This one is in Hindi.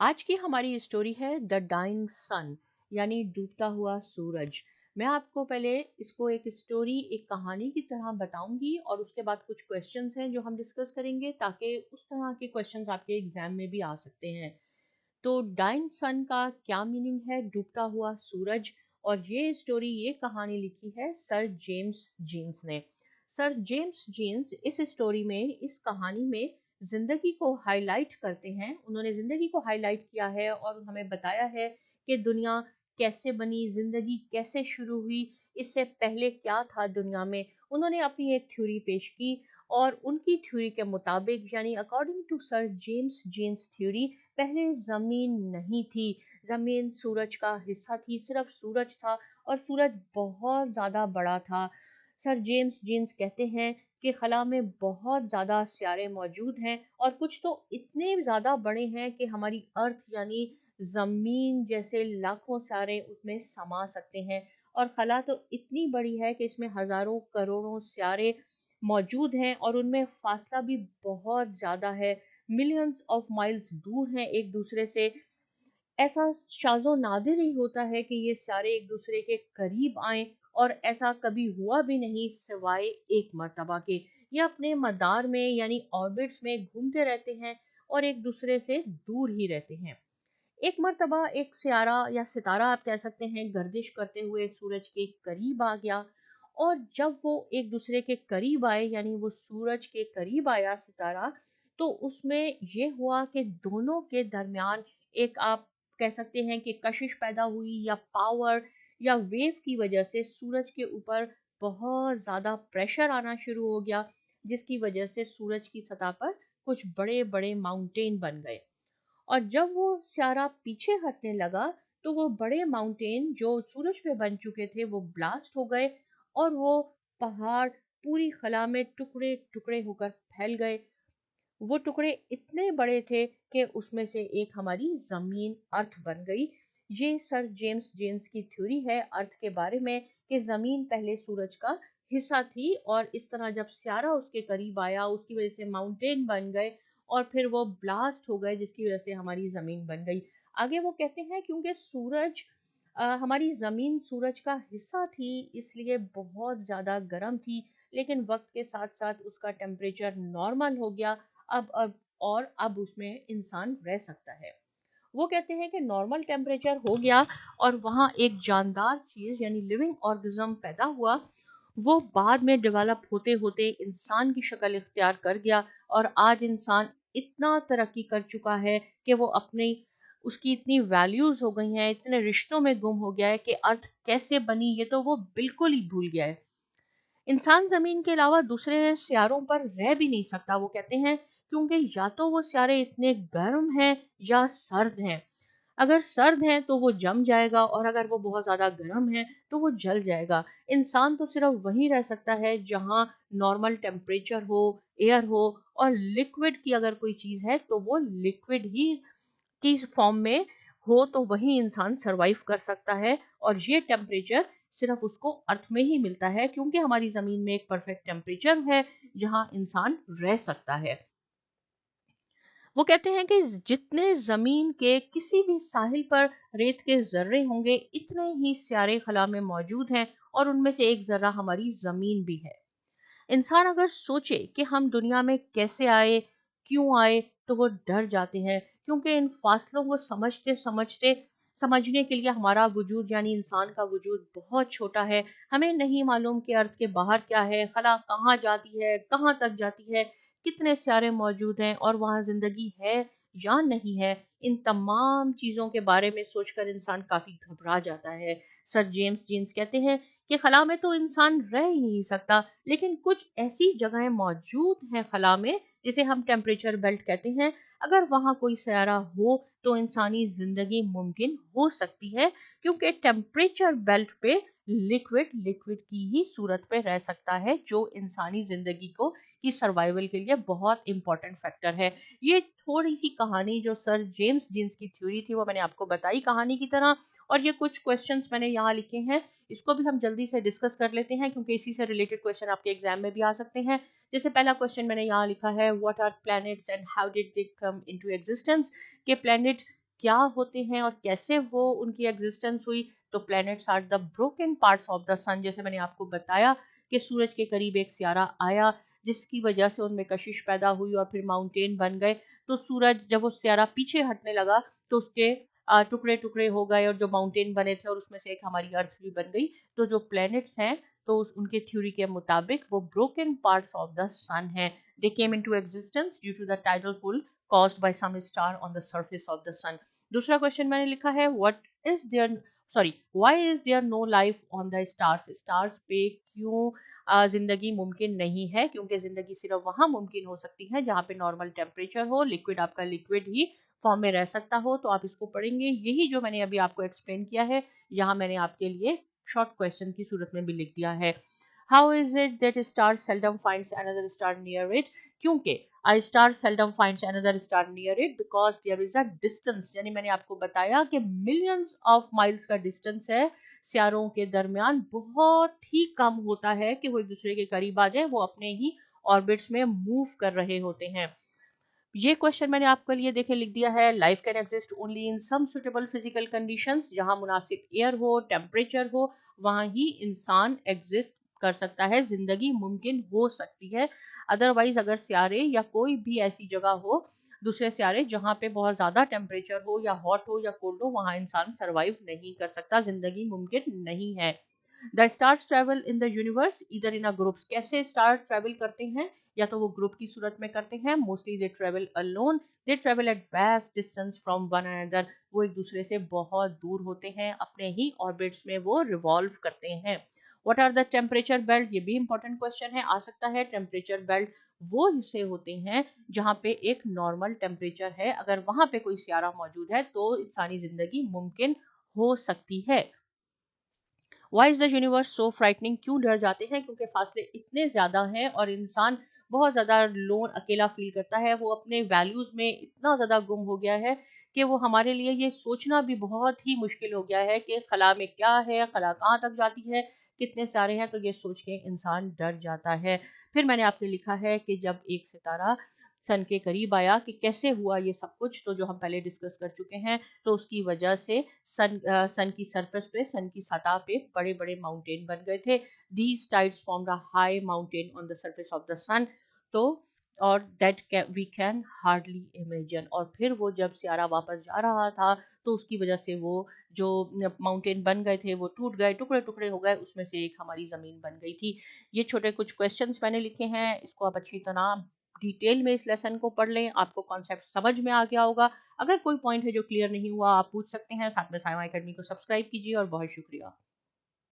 आज की हमारी स्टोरी है द डाइंग सन यानी डूबता हुआ सूरज। मैं आपको पहले इसको एक स्टोरी एक कहानी की तरह बताऊंगी और उसके बाद कुछ क्वेश्चंस हैं जो हम डिस्कस करेंगे ताकि उस तरह के क्वेश्चंस आपके एग्जाम में भी आ सकते हैं। तो डाइंग सन का क्या मीनिंग है, डूबता हुआ सूरज। और ये स्टोरी ये कहानी लिखी है सर जेम्स जीन्स ने। सर जेम्स जीन्स इस स्टोरी में इस कहानी में जिंदगी को हाईलाइट करते हैं। उन्होंने जिंदगी को हाईलाइट किया है और हमें बताया है कि दुनिया कैसे बनी, जिंदगी कैसे शुरू हुई, इससे पहले क्या था दुनिया में। उन्होंने अपनी एक थ्योरी पेश की और उनकी थ्योरी के मुताबिक यानी according to sir James Jeans theory पहले जमीन नहीं थी। जमीन सूरज का हिस्सा थी, सिर्फ सूरज था और सूरज बहुत ज्यादा बड़ा था। सर जेम्स जीन्स कहते हैं कि खला में बहुत ज्यादा सियारे मौजूद हैं और कुछ तो इतने ज्यादा बड़े हैं कि हमारी अर्थ यानी जमीन जैसे लाखों सियारे उसमें समा सकते हैं। और खला तो इतनी बड़ी है कि इसमें हजारों करोड़ों सियारे मौजूद हैं और उनमें फासला भी बहुत ज्यादा है, मिलियंस ऑफ माइल्स दूर हैं एक दूसरे से। ऐसा शाज़ो नादिर ही होता है कि ये सारे एक दूसरे के करीब आए और ऐसा कभी हुआ भी नहीं सिवाय एक मर्तबा के। ये अपने मदार में यानी ऑर्बिट्स में घूमते रहते हैं और एक दूसरे से दूर ही रहते हैं। एक मर्तबा एक सियारा या सितारा आप कह सकते हैं गर्दिश करते हुए सूरज के करीब आ गया। और जब वो एक दूसरे के करीब आए यानी वो सूरज के करीब आया सितारा, तो उसमें ये हुआ कि दोनों के दरमियान एक आप कह सकते हैं कि कशिश पैदा हुई या पावर या वेव की वजह से सूरज के ऊपर बहुत ज्यादा प्रेशर आना शुरू हो गया, जिसकी वजह से सूरज की सतह पर कुछ बड़े बड़े माउंटेन बन गए। और जब वो स्यारा पीछे हटने लगा तो वो बड़े माउंटेन जो सूरज पे बन चुके थे वो ब्लास्ट हो गए और वो पहाड़ पूरी खला में टुकड़े टुकड़े होकर फैल गए। वो टुकड़े इतने बड़े थे कि उसमें से एक हमारी जमीन अर्थ बन गई। ये सर जेम्स जेम्स की थ्योरी है अर्थ के बारे में कि जमीन पहले सूरज का हिस्सा थी और इस तरह जब स्यारा उसके करीब आया उसकी वजह से माउंटेन बन गए और फिर वो ब्लास्ट हो गए जिसकी वजह से हमारी जमीन बन गई। आगे वो कहते हैं क्योंकि सूरज हमारी जमीन सूरज का हिस्सा थी इसलिए बहुत ज्यादा गर्म थी, लेकिन वक्त के साथ साथ उसका टेम्परेचर नॉर्मल हो गया। अब उसमें इंसान रह सकता है। वो कहते हैं कि नॉर्मल टेम्परेचर हो गया और वहां एक जानदार चीज यानी लिविंग ऑर्गेनिज्म पैदा हुआ। वो बाद में डेवलप होते होते इंसान की शक्ल इख्तियार कर गया और आज इंसान इतना तरक्की कर चुका है कि वो अपनी उसकी इतनी वैल्यूज हो गई हैं, इतने रिश्तों में गुम हो गया है कि अर्थ कैसे बनी ये तो वो बिल्कुल ही भूल गया है। इंसान जमीन के अलावा दूसरे सियारों पर रह भी नहीं सकता वो कहते हैं, क्योंकि या तो वो सियारे इतने गर्म हैं या सर्द हैं। अगर सर्द हैं तो वो जम जाएगा और अगर वो बहुत ज्यादा गर्म है तो वो जल जाएगा। इंसान तो सिर्फ वहीं रह सकता है जहां नॉर्मल टेम्परेचर हो, एयर हो और लिक्विड की अगर कोई चीज है तो वो लिक्विड ही की फॉर्म में हो तो वही इंसान सरवाइव कर सकता है। और ये टेम्परेचर सिर्फ उसको अर्थ में ही मिलता है क्योंकि हमारी जमीन में एक परफेक्ट टेम्परेचर है जहां इंसान रह सकता है। वो कहते हैं कि जितने जमीन के किसी भी साहिल पर रेत के जर्रे होंगे इतने ही सियारे खला में मौजूद हैं और उनमें से एक जर्रा हमारी जमीन भी है। इंसान अगर सोचे कि हम दुनिया में कैसे आए, क्यों आए, तो वो डर जाते हैं क्योंकि इन फासलों को समझते समझते समझने के लिए हमारा वजूद यानी इंसान का वजूद बहुत छोटा है। हमें नहीं मालूम कि अर्थ के बाहर क्या है, खला कहाँ जाती है, कहाँ तक जाती है, कितने सारे मौजूद हैं और वहाँ जिंदगी है या नहीं है। इन तमाम चीजों के बारे में सोचकर इंसान काफी घबरा जाता है। सर जेम्स जीन्स कहते हैं कि खला में तो इंसान रह ही नहीं सकता, लेकिन कुछ ऐसी जगहें मौजूद हैं खला में जिसे हम टेम्परेचर बेल्ट कहते हैं। अगर वहां कोई सयारा हो तो इंसानी जिंदगी मुमकिन हो सकती है क्योंकि टेम्परेचर बेल्ट पे लिक्विड लिक्विड की ही सूरत पे रह सकता है जो इंसानी जिंदगी को की सर्वाइवल के लिए बहुत इंपॉर्टेंट फैक्टर है। ये थोड़ी सी कहानी जो सर जेम्स जीन्स की थ्योरी थी वो मैंने आपको बताई कहानी की तरह। और ये कुछ क्वेश्चंस मैंने यहाँ लिखे हैं, इसको भी हम जल्दी से डिस्कस कर लेते हैं क्योंकि इसी से रिलेटेड क्वेश्चन आपके एग्जाम में भी आ सकते हैं। जैसे पहला क्वेश्चन मैंने यहाँ लिखा है, what are planets and how did they come into existence. के प्लैनेट क्या होते हैं और कैसे वो उनकी एग्जिस्टेंस हुई। तो planets are the broken parts of the sun, जैसे मैंने आपको बताया कि सूरज के करीब एक सियारा आया जिसकी वजह से उनमें कशिश पैदा हुई और फिर माउंटेन बन गए। तो सूरज जब वो सियारा पीछे हटने लगा तो उसके टुकड़े टुकड़े हो गए और जो माउंटेन बने थे और उसमें से एक हमारी अर्थ भी बन गई। तो जो प्लैनेट्स हैं तो उनके थ्योरी के मुताबिक वो broken parts of the sun है। They came into existence due to the tidal pull caused by some star on the surface of the sun। दूसरा क्वेश्चन मैंने लिखा है what is there sorry why is there no life on the stars। Stars पे क्यों जिंदगी मुमकिन नहीं है, क्योंकि जिंदगी सिर्फ वहां मुमकिन हो सकती है जहां पे नॉर्मल टेम्परेचर हो, लिक्विड आपका लिक्विड ही फॉर्म में रह सकता हो। तो आप इसको पढ़ेंगे, यही जो मैंने अभी आपको एक्सप्लेन किया है यहाँ मैंने आपके लिए शॉर्ट क्वेश्चन की सूरत में भी लिख दिया है। How is it that a star seldom finds another star near it? क्योंकि a star seldom finds another star near it because there is a distance। यानी मैंने आपको बताया कि millions of miles का distance है सितारों के दरमियान, बहुत ही कम होता है कि वो एक दूसरे के करीब आ जाए, वो अपने ही ऑर्बिट्स में मूव कर रहे होते हैं। ये क्वेश्चन मैंने आपके लिए देखे लिख दिया है। Life can exist only in some suitable physical conditions, जहां मुनासिब एयर हो, टेम्परेचर हो, वहां ही इंसान एग्जिस्ट कर सकता है, जिंदगी मुमकिन हो सकती है। अदरवाइज अगर सियारे या कोई भी ऐसी जगह हो, दूसरे सियारे जहां पे बहुत ज्यादा टेम्परेचर हो या हॉट हो या कोल्ड हो, वहां इंसान सरवाइव नहीं कर सकता, जिंदगी मुमकिन नहीं है। The stars travel in the universe इधर इन अ ग्रुप्स। कैसे स्टार ट्रेवल करते हैं, या तो वो ग्रुप की सूरत में करते हैं, mostly they travel alone, they travel at vast distance from one another. वो एक दूसरे से बहुत दूर होते हैं, अपने ही ऑर्बिट्स में वो रिवॉल्व करते हैं। What are the temperature belt, ये भी इंपॉर्टेंट क्वेश्चन है, आ सकता है। टेम्परेचर बेल्ट वो हिस्से होते हैं जहां पे एक नॉर्मल टेम्परेचर है, अगर वहां पे कोई सियारा मौजूद है तो इंसानी जिंदगी मुमकिन हो सकती है। Why is the universe so frightening, क्यों डर जाते हैं, क्योंकि फासले इतने ज्यादा हैं और इंसान बहुत ज्यादा लोन अकेला फील करता है, वो अपने वैल्यूज में इतना ज्यादा गुम हो गया है कि वो हमारे लिए ये सोचना भी बहुत ही मुश्किल हो गया है कि खला में क्या है, खला कहाँ तक जाती है, कितने सारे हैं। तो ये सोच के इंसान डर जाता है। फिर मैंने आपके लिखा है कि जब एक सितारा सन के करीब आया, कि कैसे हुआ ये सब कुछ, तो जो हम पहले डिस्कस कर चुके हैं। तो उसकी वजह से सन की सरफेस पे, सन की सतह पे बड़े बड़े माउंटेन बन गए थे। These tides formed a high mountain on the surface of the sun. तो और that we can hardly imagine. और फिर वो जब सियारा वापस जा रहा था तो उसकी वजह से वो जो माउंटेन बन गए थे वो टूट गए, टुकड़े टुकड़े हो गए, उसमें से एक हमारी जमीन बन गई थी। ये छोटे कुछ क्वेश्चंस मैंने लिखे हैं, इसको आप अच्छी तरह डिटेल में इस लेसन को पढ़ लें, आपको कॉन्सेप्ट समझ में आ गया होगा। अगर कोई पॉइंट है जो क्लियर नहीं हुआ आप पूछ सकते हैं। साथ में साइमा एकेडमी को सब्सक्राइब कीजिए और बहुत शुक्रिया।